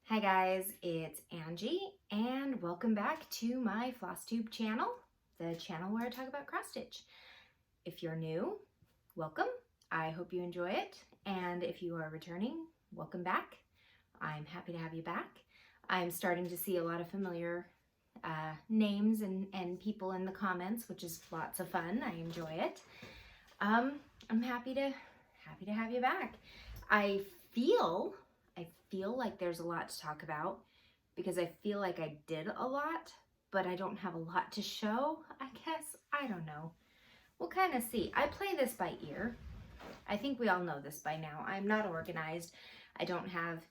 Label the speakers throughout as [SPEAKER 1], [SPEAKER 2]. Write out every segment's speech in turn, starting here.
[SPEAKER 1] Hi guys, it's Angie and welcome back to my Flosstube channel, the channel where I talk about cross stitch. If you're new, welcome. I hope you enjoy it, and if you are returning, welcome back. I'm happy to have you back. I'm starting to see a lot of familiar names and people in the comments, which is lots of fun. I enjoy it. I'm happy to have you back. I feel like there's a lot to talk about because I feel like I did a lot, but I don't have a lot to show, I guess. I don't know. We'll kind of see. I play this by ear. I think we all know this by now. I'm not organized. I don't have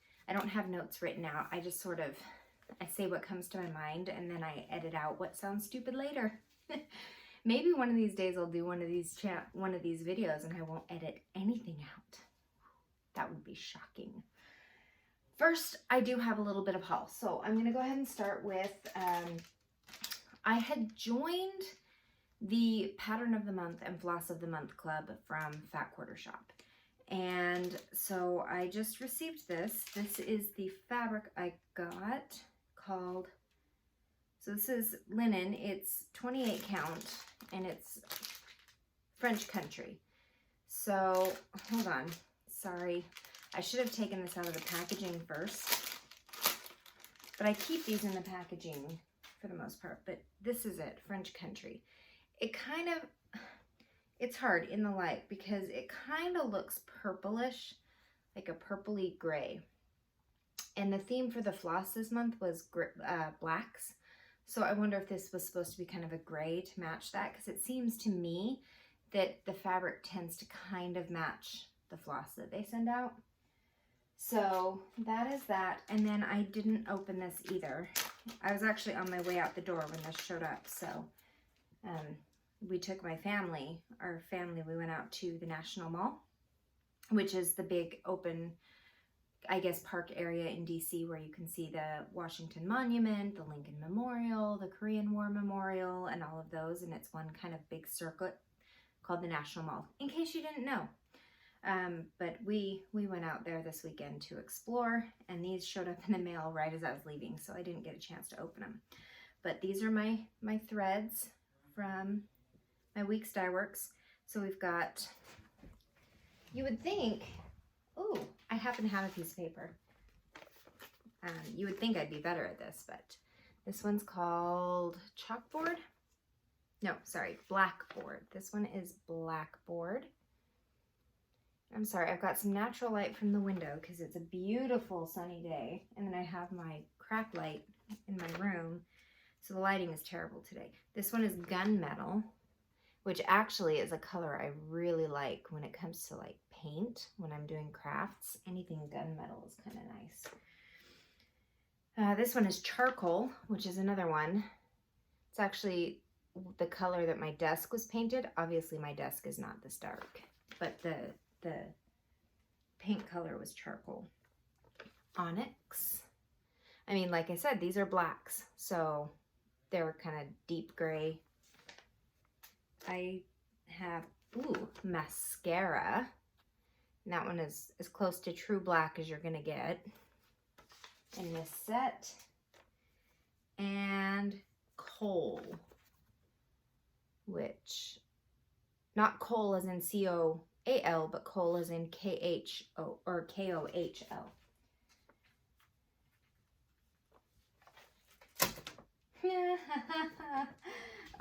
[SPEAKER 1] notes written out. I just sort of I say what comes to my mind and then I edit out what sounds stupid later. Maybe one of these days I'll do one of these videos and I won't edit anything out. That would be shocking. First, I do have a little bit of haul. So I'm going to go ahead and start with, I had joined the Pattern of the Month and Floss of the Month club from Fat Quarter Shop. And so I just received this. This is the fabric I got called, so this is linen. It's 28 count and it's French country. So hold on, sorry. I should have taken this out of the packaging first, but I keep these in the packaging for the most part, but this is it, French country. It's hard in the light because it kind of looks purplish, like a purpley gray. And the theme for the floss this month was blacks. So I wonder if this was supposed to be kind of a gray to match that, because it seems to me that the fabric tends to kind of match the floss that they send out. So that is that. And then I didn't open this either. I was actually on my way out the door when this showed up. So we took our family, we went out to the National Mall, which is the big open, I guess, park area in DC where you can see the Washington Monument, the Lincoln Memorial, the Korean War Memorial, and all of those. And it's one kind of big circuit called the National Mall, in case you didn't know. But we went out there this weekend to explore, and these showed up in the mail right as I was leaving, so I didn't get a chance to open them. But these are my threads from my Weeks Dye Works. So we've got, you would think, oh, I happen to have a piece of paper. You would think I'd be better at this, but this one's called chalkboard. No, sorry, blackboard. This one is blackboard. I'm sorry, I've got some natural light from the window because it's a beautiful sunny day. And then I have my crack light in my room. So the lighting is terrible today. This one is gunmetal, which actually is a color I really like when it comes to like paint, when I'm doing crafts. Anything gunmetal is kind of nice. This one is charcoal, which is another one. It's actually the color that my desk was painted. Obviously my desk is not this dark, but the paint color was charcoal. Onyx. I mean, like I said, these are blacks, so they're kind of deep gray. I have, mascara. And that one is as close to true black as you're gonna get in this set. And coal, which, not coal as in C-O-A-L, but coal as in K-H-O or K-O-H-L.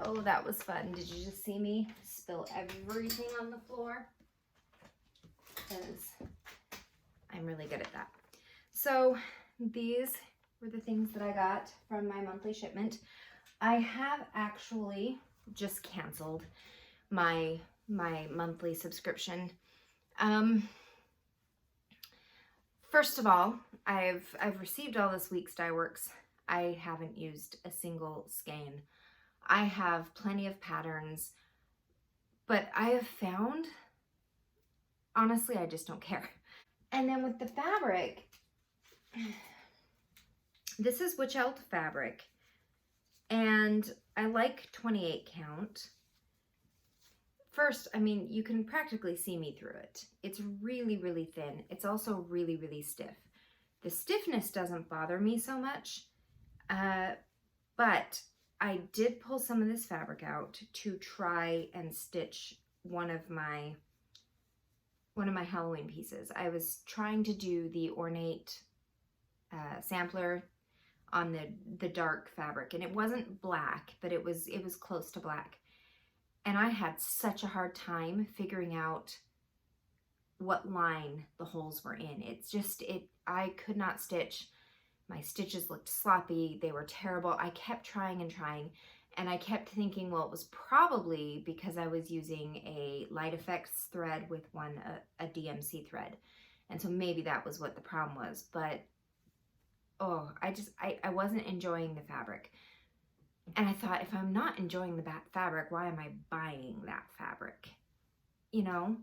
[SPEAKER 1] Oh, that was fun. Did you just see me spill everything on the floor? Because I'm really good at that. So these were the things that I got from my monthly shipment. I have actually just canceled my monthly subscription. First of all, I've received all this Weeks Dye Works. I haven't used a single skein. I have plenty of patterns, but I have found, honestly, I just don't care. And then with the fabric, this is Witch-Elt fabric, and I like 28 count. First, I mean, you can practically see me through it. It's really, really thin. It's also really, really stiff. The stiffness doesn't bother me so much, but I did pull some of this fabric out to try and stitch one of my Halloween pieces. I was trying to do the ornate sampler on the dark fabric, and it wasn't black, but it was close to black. And I had such a hard time figuring out what line the holes were in. I could not stitch. My stitches looked sloppy. They were terrible. I kept trying and trying, and I kept thinking, well, it was probably because I was using a Light Effects thread with a DMC thread. And so maybe that was what the problem was. But, oh, I wasn't enjoying the fabric. And I thought, if I'm not enjoying the fabric, why am I buying that fabric? You know,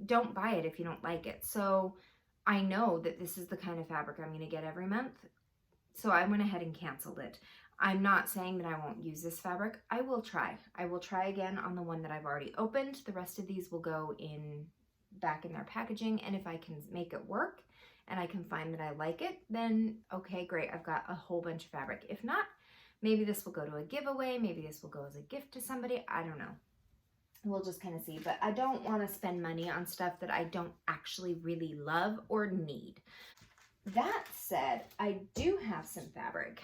[SPEAKER 1] don't buy it if you don't like it. So I know that this is the kind of fabric I'm going to get every month. So I went ahead and canceled it. I'm not saying that I won't use this fabric. I will try. I will try again on the one that I've already opened. The rest of these will go back in their packaging. And if I can make it work and I can find that I like it, then okay, great. I've got a whole bunch of fabric. If not, maybe this will go to a giveaway. Maybe this will go as a gift to somebody. I don't know. We'll just kind of see. But I don't want to spend money on stuff that I don't actually really love or need. That said, I do have some fabric.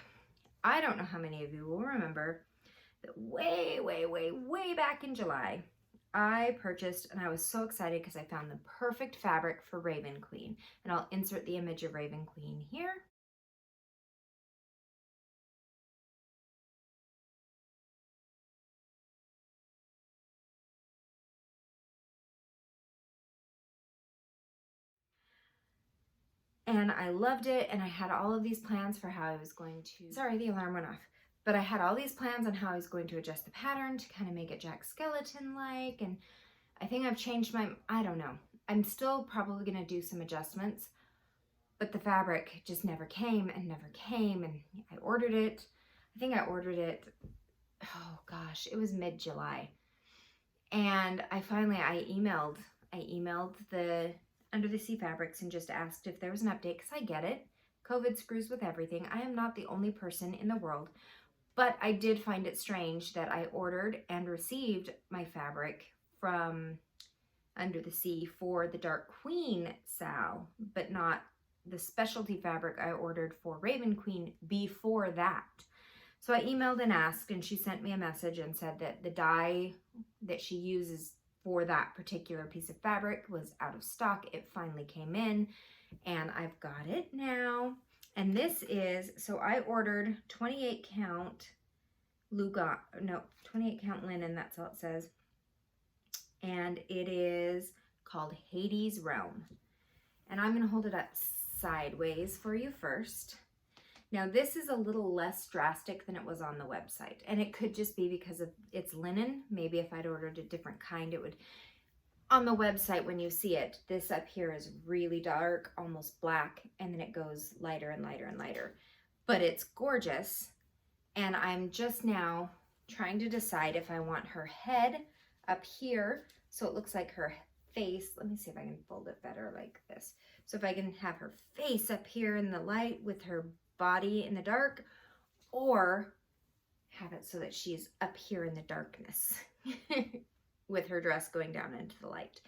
[SPEAKER 1] I don't know how many of you will remember that way, way, way, way back in July, I purchased, and I was so excited because I found the perfect fabric for Raven Queen. And I'll insert the image of Raven Queen here. And I loved it, and I had all of these plans for how I was going to, sorry, the alarm went off. But I had all these plans on how I was going to adjust the pattern to kind of make it Jack Skellington-like, and I think I've changed I don't know. I'm still probably going to do some adjustments, but the fabric just never came, and I ordered it. I think I ordered it, oh gosh, it was mid-July. And I emailed the Under the Sea Fabrics and just asked if there was an update, because I get it. COVID screws with everything. I am not the only person in the world, but I did find it strange that I ordered and received my fabric from Under the Sea for the Dark Queen Sal, but not the specialty fabric I ordered for Raven Queen before that. So I emailed and asked, and she sent me a message and said that the dye that she uses for that particular piece of fabric was out of stock. It finally came in, and I've got it now. And this is, so I ordered 28 count 28 count linen, that's all it says. And it is called Hades Realm. And I'm gonna hold it up sideways for you first. Now this is a little less drastic than it was on the website, and it could just be because of its linen. Maybe if I'd ordered a different kind, it would, on the website when you see it, this up here is really dark, almost black, and then it goes lighter and lighter and lighter. But it's gorgeous, and I'm just now trying to decide if I want her head up here so it looks like her face. Let me see if I can fold it better like this. So if I can have her face up here in the light with her body in the dark, or have it so that she's up here in the darkness with her dress going down into the light.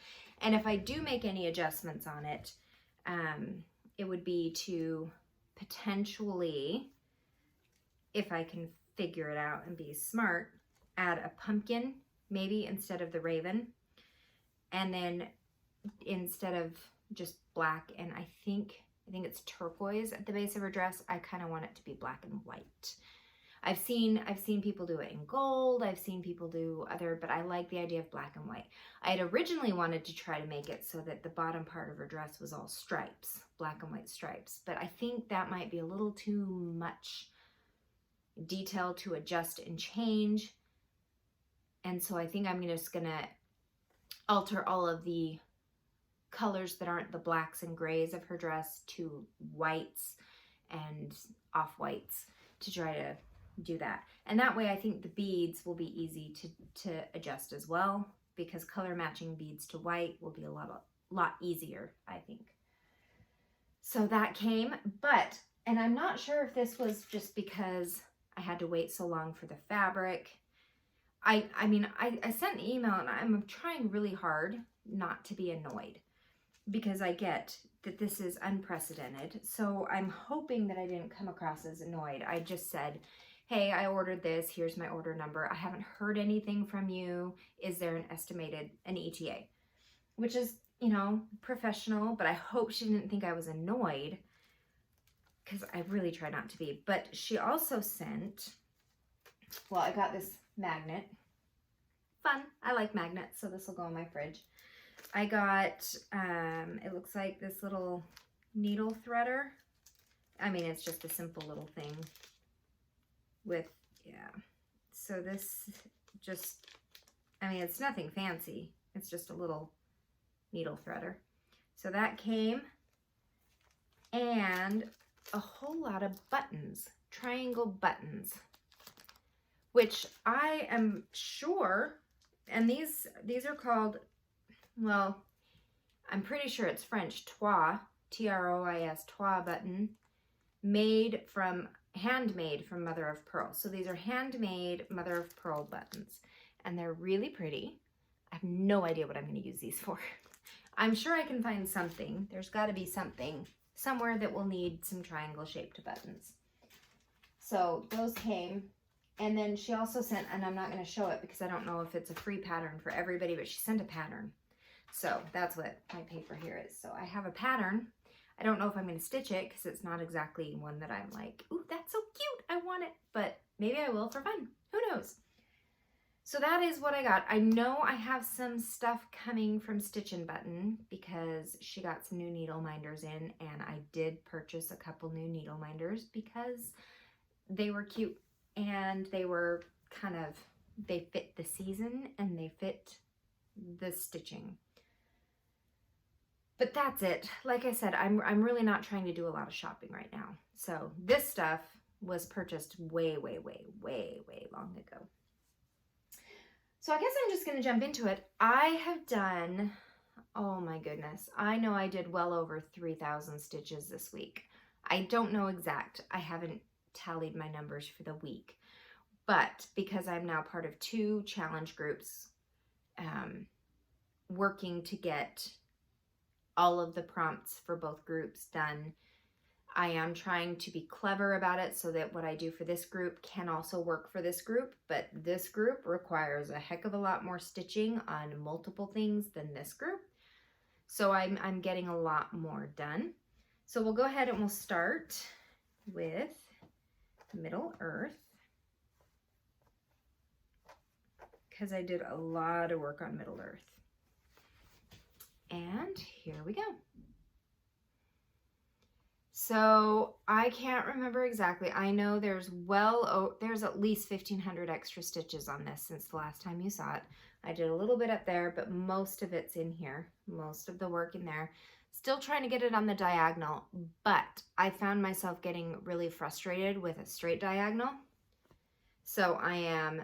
[SPEAKER 1] And if I do make any adjustments on it, it would be to potentially, if I can figure it out and be smart, add a pumpkin maybe instead of the raven, and then instead of just black, and I think it's turquoise at the base of her dress, I kind of want it to be black and white. I've seen people do it in gold. I've seen people do other, but I like the idea of black and white. I had originally wanted to try to make it so that the bottom part of her dress was all stripes, black and white stripes, but I think that might be a little too much detail to adjust and change. And so I think I'm just gonna alter all of the colors that aren't the blacks and grays of her dress to whites and off-whites to try to do that. And that way I think the beads will be easy to adjust as well, because color matching beads to white will be a lot easier, I think. So that came, and I'm not sure if this was just because I had to wait so long for the fabric. I mean, I sent an email and I'm trying really hard not to be annoyed because I get that this is unprecedented. So I'm hoping that I didn't come across as annoyed. I just said, hey, I ordered this. Here's my order number. I haven't heard anything from you. Is there an ETA? Which is, you know, professional, but I hope she didn't think I was annoyed because I really try not to be. But she also sent, well, I got this magnet. Fun. I like magnets, so this will go in my fridge. I got, it looks like this little needle threader. I mean, it's just a simple little thing with, yeah. So this just, I mean, it's nothing fancy. It's just a little needle threader. So that came, and a whole lot of buttons, triangle buttons, which I am sure, and these are called, well, I'm pretty sure it's French, Trois, T-R-O-I-S, Trois button, handmade from Mother of Pearl. So these are handmade Mother of Pearl buttons, and they're really pretty. I have no idea what I'm going to use these for. I'm sure I can find something. There's got to be something somewhere that will need some triangle shaped buttons. So those came, and then she also sent, and I'm not going to show it because I don't know if it's a free pattern for everybody, but she sent a pattern. So that's what my paper here is. So I have a pattern. I don't know if I'm going to stitch it because it's not exactly one that I'm like, ooh, that's so cute, I want it, but maybe I will for fun. Who knows? So that is what I got. I know I have some stuff coming from Stitch and Button because she got some new needle minders in, and I did purchase a couple new needle minders because they were cute and they were kind of, they fit the season and they fit the stitching. But that's it. Like I said, I'm really not trying to do a lot of shopping right now. So this stuff was purchased way long ago. So I guess I'm just going to jump into it. I have done, oh my goodness, I know I did well over 3,000 stitches this week. I don't know exact. I haven't tallied my numbers for the week. But because I'm now part of 2 challenge groups, working to get all of the prompts for both groups done, I am trying to be clever about it so that what I do for this group can also work for this group, but this group requires a heck of a lot more stitching on multiple things than this group. So I'm getting a lot more done. So we'll go ahead and we'll start with Middle Earth because I did a lot of work on Middle Earth. And here we go. So I can't remember exactly. I know there's at least 1,500 extra stitches on this since the last time you saw it. I did a little bit up there, but most of it's in here. Most of the work in there. Still trying to get it on the diagonal, but I found myself getting really frustrated with a straight diagonal. So I am,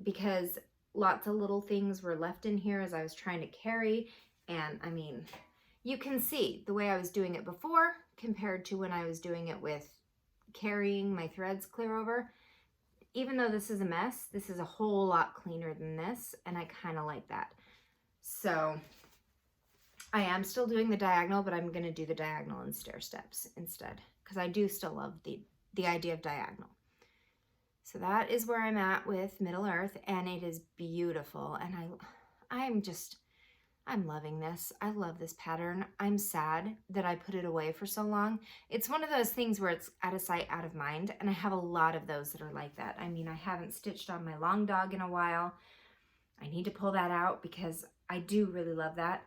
[SPEAKER 1] because lots of little things were left in here as I was trying to carry, and I mean, you can see the way I was doing it before compared to when I was doing it with carrying my threads clear over. Even though this is a mess, this is a whole lot cleaner than this, and I kind of like that. So I am still doing the diagonal, but I'm going to do the diagonal in stair steps instead because I do still love the idea of diagonal. So that is where I'm at with Middle Earth, and it is beautiful, and I'm loving this. I love this pattern. I'm sad that I put it away for so long. It's one of those things where it's out of sight, out of mind, and I have a lot of those that are like that. I mean, I haven't stitched on my long dog in a while. I need to pull that out because I do really love that.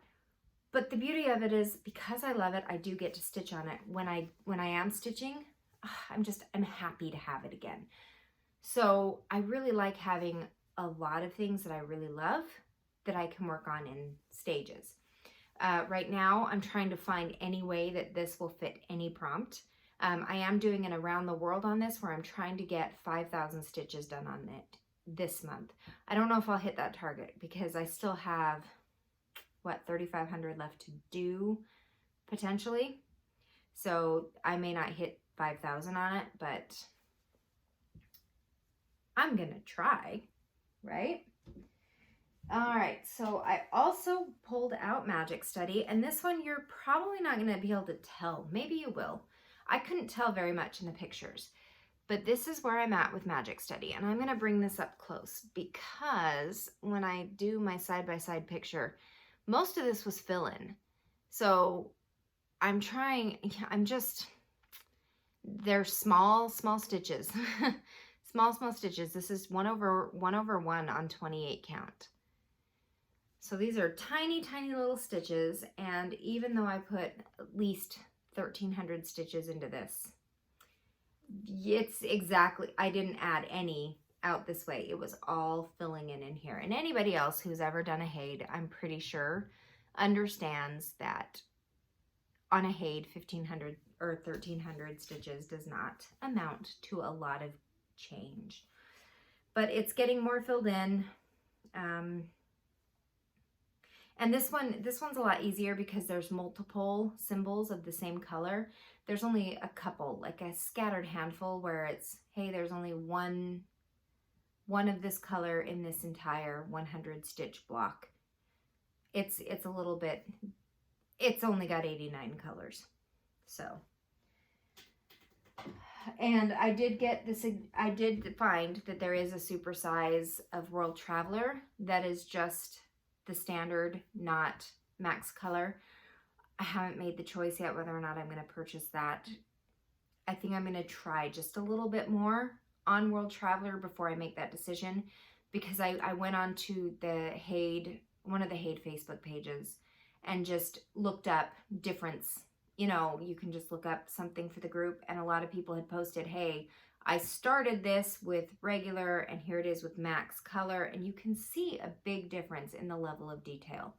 [SPEAKER 1] But the beauty of it is because I love it, I do get to stitch on it. When I am stitching, I'm happy to have it again. So I really like having a lot of things that I really love that I can work on in stages. Right now, I'm trying to find any way that this will fit any prompt. I am doing an around the world on this where I'm trying to get 5,000 stitches done on it this month. I don't know if I'll hit that target because I still have, 3,500 left to do potentially. So I may not hit 5,000 on it, but I'm gonna try, right? All right, so I also pulled out Magic Study, and this one you're probably not gonna be able to tell. Maybe you will. I couldn't tell very much in the pictures, but this is where I'm at with Magic Study, and I'm gonna bring this up close because when I do my side-by-side picture, most of this was fill-in. So they're small stitches. small stitches. This is 1/1 on 28 count. So these are tiny little stitches, and even though I put at least 1,300 stitches into this, it's exactly, I didn't add any out this way. It was all filling in here. And anybody else who's ever done a Haid, I'm pretty sure, understands that on a Haid, 1,500 or 1,300 stitches does not amount to a lot of change. But it's getting more filled in. And this one's a lot easier because there's multiple symbols of the same color. There's only a couple, like a scattered handful where it's, hey, there's only one of this color in this entire 100 stitch block. It's a little bit, it's only got 89 colors. So, and I did get this, I did find that there is a super size of World Traveler that is just the standard, not max color. I haven't made the choice yet whether or not I'm going to purchase that. I think I'm going to try just a little bit more on World Traveler before I make that decision, because I went on to the Haid, one of the Haid Facebook pages, and just looked up difference. You know, you can just look up something for the group, and a lot of people had posted, hey, I started this with regular and here it is with max color, and you can see a big difference in the level of detail.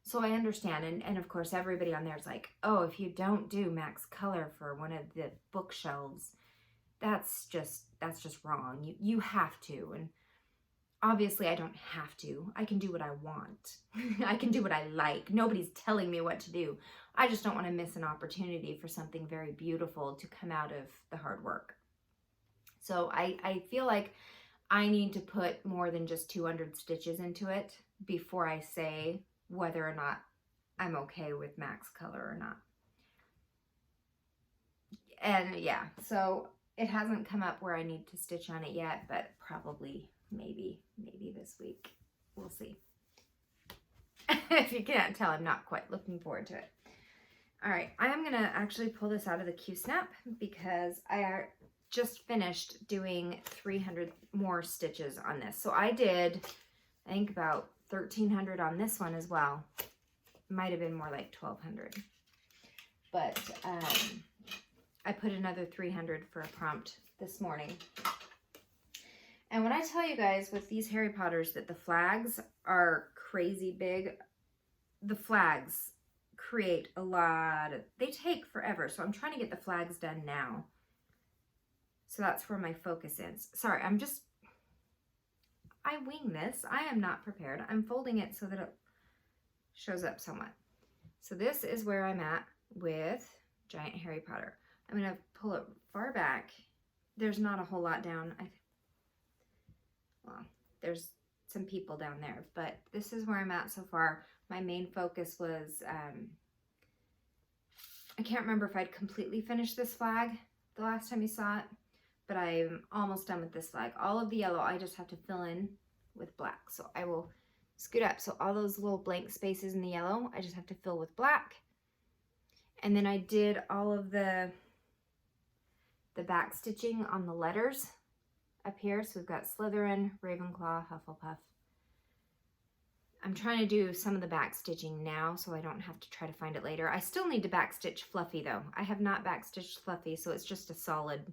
[SPEAKER 1] So I understand, and of course everybody on there is like, oh, if you don't do max color for one of the bookshelves, that's just wrong. You have to, and obviously I don't have to. I can do what I want. I can do what I like. Nobody's telling me what to do. I just don't want to miss an opportunity for something very beautiful to come out of the hard work. So I feel like I need to put more than just 200 stitches into it before I say whether or not I'm okay with max color or not. And yeah, so it hasn't come up where I need to stitch on it yet, but probably maybe this week. We'll see. If you can't tell, I'm not quite looking forward to it. All right, I am gonna actually pull this out of the Q-Snap because I just finished doing 300 more stitches on this. So I did, I think, about 1,300 on this one as well. Might have been more like 1,200. But I put another 300 for a prompt this morning. And when I tell you guys with these Harry Potters that the flags are crazy big, the flags create a lot of, they take forever. So I'm trying to get the flags done now. So that's where my focus is. Sorry, I wing this. I am not prepared. I'm folding it so that it shows up somewhat. So this is where I'm at with Giant Harry Potter. I'm going to pull it far back. There's not a whole lot down. Well, there's some people down there, but this is where I'm at so far. My main focus was, I can't remember if I'd completely finished this flag the last time you saw it, but I'm almost done with this flag. All of the yellow, I just have to fill in with black. So I will scoot up. So all those little blank spaces in the yellow, I just have to fill with black. And then I did all of the back stitching on the letters up here. So we've got Slytherin, Ravenclaw, Hufflepuff. I'm trying to do some of the back stitching now so I don't have to try to find it later. I still need to back stitch Fluffy though. I have not back stitched Fluffy, so it's just a solid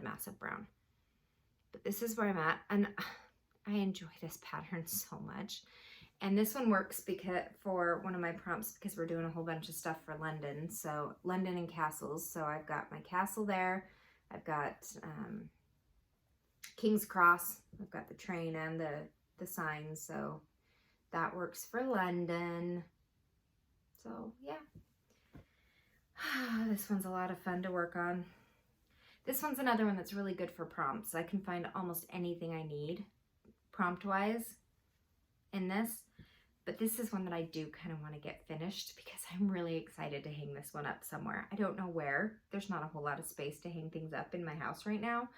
[SPEAKER 1] massive brown. But this is where I'm at, and I enjoy this pattern so much. And this one works because for one of my prompts, because we're doing a whole bunch of stuff for London. So London and castles. So I've got my castle there. I've got King's Cross. I've got the train and the signs. So that works for London. So yeah. This one's a lot of fun to work on. This one's another one that's really good for prompts. I can find almost anything I need prompt-wise in this. But this is one that I do kind of want to get finished because I'm really excited to hang this one up somewhere. I don't know where. There's not a whole lot of space to hang things up in my house right now.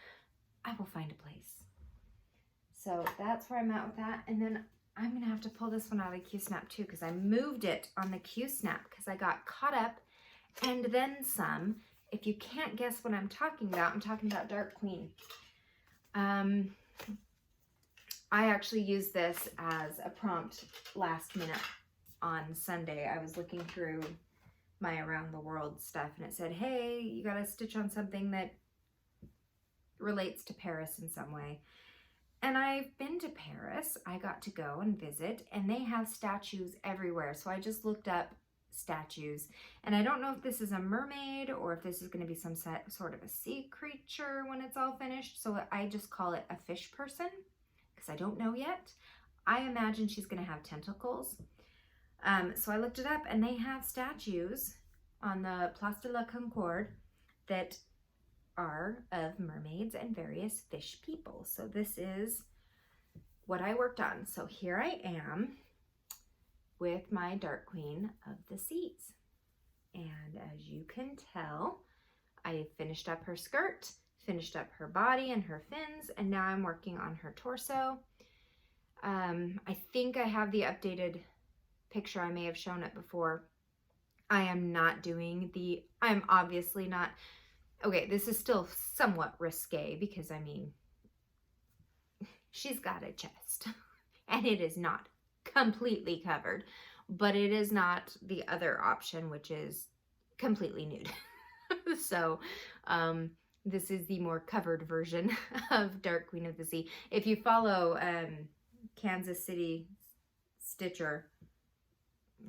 [SPEAKER 1] I will find a place. So that's where I'm at with that. And then I'm going to have to pull this one out of Q-Snap too because I moved it on the Q-Snap because I got caught up and then some. If you can't guess what I'm talking about Dark Queen. I actually used this as a prompt last minute on Sunday. I was looking through my around the world stuff and it said, hey, you got to stitch on something that relates to Paris in some way. And I've been to Paris. I got to go and visit and they have statues everywhere. So I just looked up statues and I don't know if this is a mermaid or if this is going to be some sort of a sea creature when it's all finished. So I just call it a fish person because I don't know yet. I imagine she's going to have tentacles. So I looked it up and they have statues on the Place de la Concorde that are of mermaids and various fish people. So this is what I worked on. So here I am with my Dark Queen of the Seas. And as you can tell, I finished up her skirt, finished up her body and her fins, and now I'm working on her torso. I think I have the updated picture. I may have shown it before. I am not doing I'm obviously not, okay, this is still somewhat risque because I mean, she's got a chest and it is not completely covered, but it is not the other option, which is completely nude. So, this is the more covered version of Dark Queen of the Sea. If you follow Kansas City Stitcher,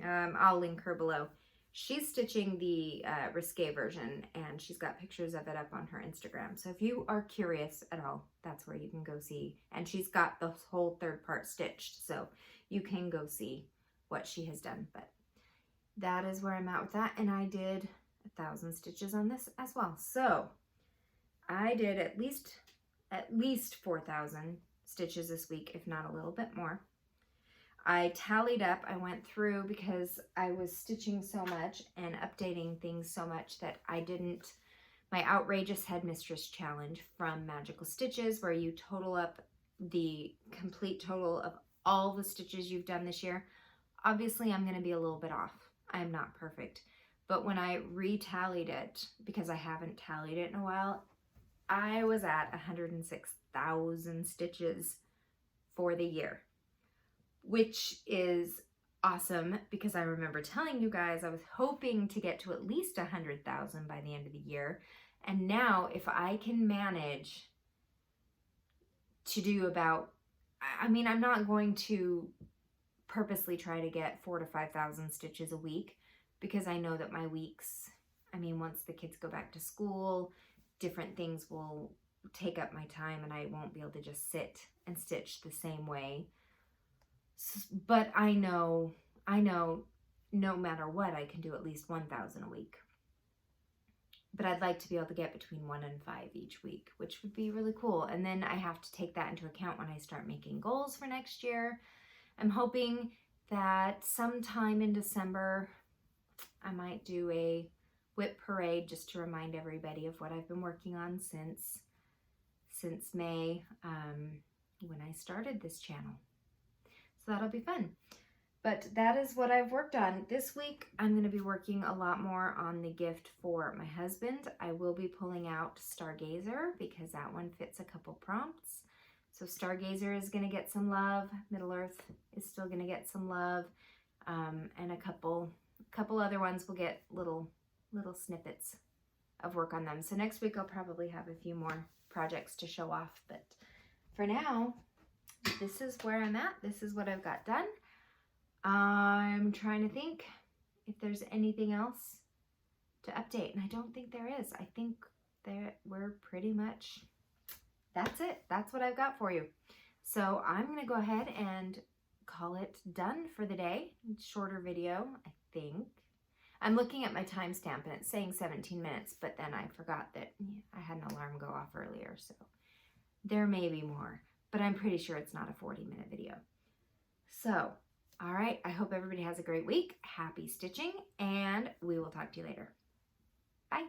[SPEAKER 1] I'll link her below. She's stitching the risque version and she's got pictures of it up on her Instagram. So if you are curious at all, that's where you can go see. And she's got the whole third part stitched, so you can go see what she has done. But that is where I'm at with that. And I did 1,000 stitches on this as well. So I did at least 4,000 stitches this week, if not a little bit more. I tallied up, I went through because I was stitching so much and updating things so much that I didn't, my Outrageous Headmistress Challenge from Magical Stitches, where you total up the complete total of all the stitches you've done this year. Obviously, I'm going to be a little bit off. I'm not perfect. But when I retallied it, because I haven't tallied it in a while, I was at 106,000 stitches for the year, which is awesome because I remember telling you guys I was hoping to get to at least 100,000 by the end of the year. And now if I can manage to do about, I mean, I'm not going to purposely try to get 4,000 to 5,000 stitches a week because I know that my weeks, I mean, once the kids go back to school, different things will take up my time and I won't be able to just sit and stitch the same way. But I know no matter what, I can do at least 1,000 a week. But I'd like to be able to get between 1 and 5 each week, which would be really cool. And then I have to take that into account when I start making goals for next year. I'm hoping that sometime in December, I might do a whip parade just to remind everybody of what I've been working on since May, when I started this channel. So that'll be fun. But that is what I've worked on. This week, I'm going to be working a lot more on the gift for my husband. I will be pulling out Stargazer because that one fits a couple prompts. So Stargazer is going to get some love. Middle Earth is still going to get some love. And a couple other ones will get little snippets of work on them. So next week, I'll probably have a few more projects to show off. But for now, this is where I'm at. This is what I've got done. I'm trying to think if there's anything else to update, and I don't think there is. I think we're pretty much, that's it. That's what I've got for you. So I'm going to go ahead and call it done for the day. Shorter video, I think. I'm looking at my timestamp and it's saying 17 minutes, but then I forgot that I had an alarm go off earlier, so there may be more, but I'm pretty sure it's not a 40-minute video. So, all right, I hope everybody has a great week. Happy stitching, and we will talk to you later. Bye.